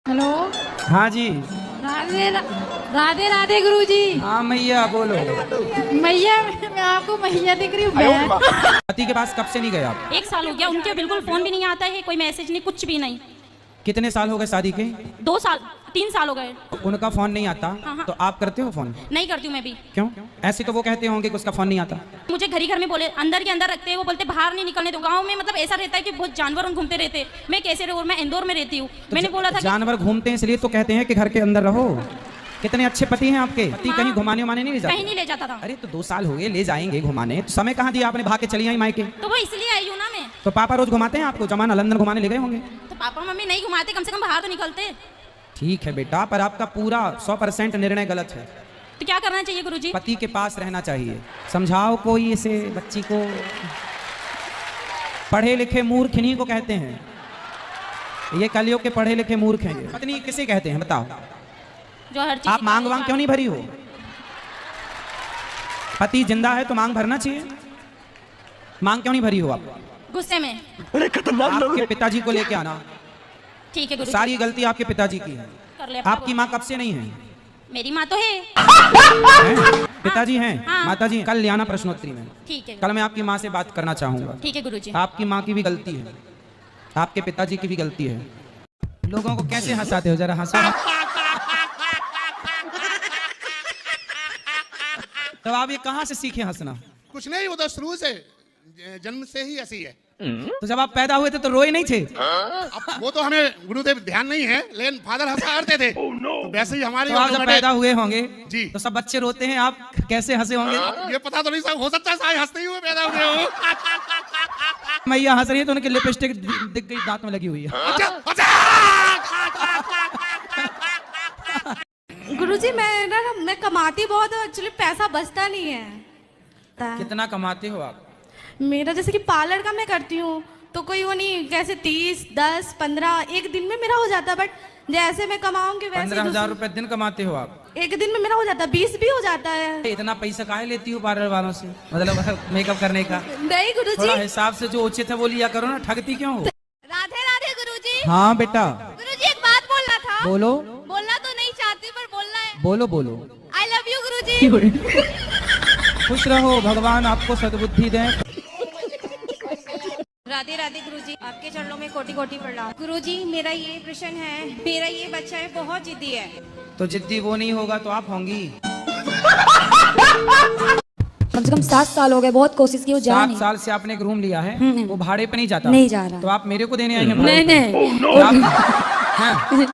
Hello. हाँ जी। राधे राधे राधे गुरुजी। हाँ मैया बोलो। मैया मैं आपको मैया दिख रही हूँ। पति के पास कब से नहीं गए आप? 1 साल हो गया, उनके बिल्कुल फोन भी नहीं आता है, कोई मैसेज नहीं, कुछ भी नहीं। कितने साल हो गए शादी के? 2 साल 3 साल हो गए। उनका फोन नहीं आता? हाँ। तो आप करते हो फोन? नहीं करती हूँ मैं भी। क्यों? ऐसे तो वो कहते होंगे कि उसका फोन नहीं आता। मुझे घर में बोले अंदर के अंदर रखते हैं, वो बोलते बाहर नहीं निकलने दो। गांव में मतलब ऐसा रहता है कि बहुत जानवर घूमते रहते हैं। मैं कैसे रहूँ? मैं इंदौर में रहती हूँ। मैंने बोला था जानवर घूमते हैं इसलिए तो कहते हैं कि घर के अंदर रहो। कितने अच्छे पति हैं आपके। पति कहीं घुमाने उमाने नहीं ले जाते? कहीं नहीं ले जाता था। अरे तो 2 साल हो गए, ले जाएंगे घुमाने। तो समय कहाँ दिया आपने? भाग के चली आई मायके। तो वो इसलिए आई हूँ ना मैं। तो पापा रोज घुमाते हैं आपको? जमाना लंदन घुमाने ले गए होंगे। तो पापा मम्मी नहीं घुमाते, कम से कम बाहर तो निकलते। ठीक है बेटा, पर आपका पूरा 100% निर्णय गलत है। तो क्या करना चाहिए गुरुजी? पति के पास रहना चाहिए। समझाओ कोई इसे बच्ची को। पढ़े लिखे मूर्ख इन्हीं को कहते हैं। ये कलयुग के पढ़े लिखे मूर्ख हैं। पत्नी किसे कहते हैं बताओ? जो हर चीज आप मांग वांग क्यों नहीं भरी हो? पति जिंदा है तो मांग भरना चाहिए। मांग क्यों नहीं भरी हो आप? गुस्से में। आपके पिताजी को लेके आना। ठीक है गुरुजी। सारी गलती आपके पिताजी की है। कर ले। आपकी माँ कब से नहीं है? मेरी माँ तो है। पिताजी हैं? हाँ। माताजी हैं? कल ले आना प्रश्नोत्तरी में। ठीक है। कल मैं आपकी माँ से बात करना चाहूंगा। ठीक है गुरुजी। आपकी माँ की भी गलती है, आपके पिताजी की भी गलती है। लोगों को कैसे हंसाते हो? जरा हंसो। तो आप ये कहाँ से सीखे हंसना? कुछ नहीं, वो तो शुरू से जन्म से ही ऐसी है। तो जब आप पैदा हुए थे तो रोए नहीं थे? अब वो तो हमें गुरुदेव ध्यान नहीं है, लेकिन फादर हंसा करते थे। तो वैसे ही हमारी तो आप जब पैदा हुए होंगे जी, तो सब बच्चे रोते हैं, आप कैसे हंसे होंगे? ये पता तो नहीं, सब हो सकता है शायद हंसते ही हुए पैदा हुए हो। मैया हंस रही है तो उनकी लिपस्टिक दिख गई, दांत में लगी हुई है। अच्छा, अच्छा। गुरुजी मैं कमाती बहुत हूँ, एक्चुअली पैसा बचता नहीं है। कितना कमाते हो आप? मेरा जैसे कि पार्लर का मैं करती हूँ तो कोई वो नहीं, कैसे 30, 10, 15 एक दिन में मेरा हो जाता है। बट जैसे मैं कमाऊंगी वैसे 15,000 रुपए दिन कमाते हो आप? एक दिन में मेरा हो जाता है, 20 भी हो जाता है। इतना पैसा काहे लेती हो पार्लर वालों से? मतलब मेकअप करने का नहीं गुरुजी। थोड़ा हिसाब से जो उचित है वो लिया करो ना, ठगती क्यों हो? राधे राधे गुरुजी। हाँ बेटा गुरुजी एक बात बोलना था। बोलो। बोलना तो नहीं चाहती पर बोलना है। बोलो बोलो। आई लव यू गुरुजी। खुश रहो, भगवान आपको सद्बुद्धि दें। राधे राधे गुरुजी, आपके चरणों में कोटि कोटि प्रणाम। गुरुजी मेरा ये प्रश्न है, मेरा ये बच्चा है बहुत जिद्दी है। तो जिद्दी वो नहीं होगा तो आप होंगी। कम से कम 7 साल हो गए, बहुत कोशिश की, वो जा 7 नहीं। साल से आपने एक रूम लिया है, वो भाड़े पे नहीं जाता? नहीं जा रहा। तो आप मेरे को देने आए हैं? नहीं नहीं। हाँ।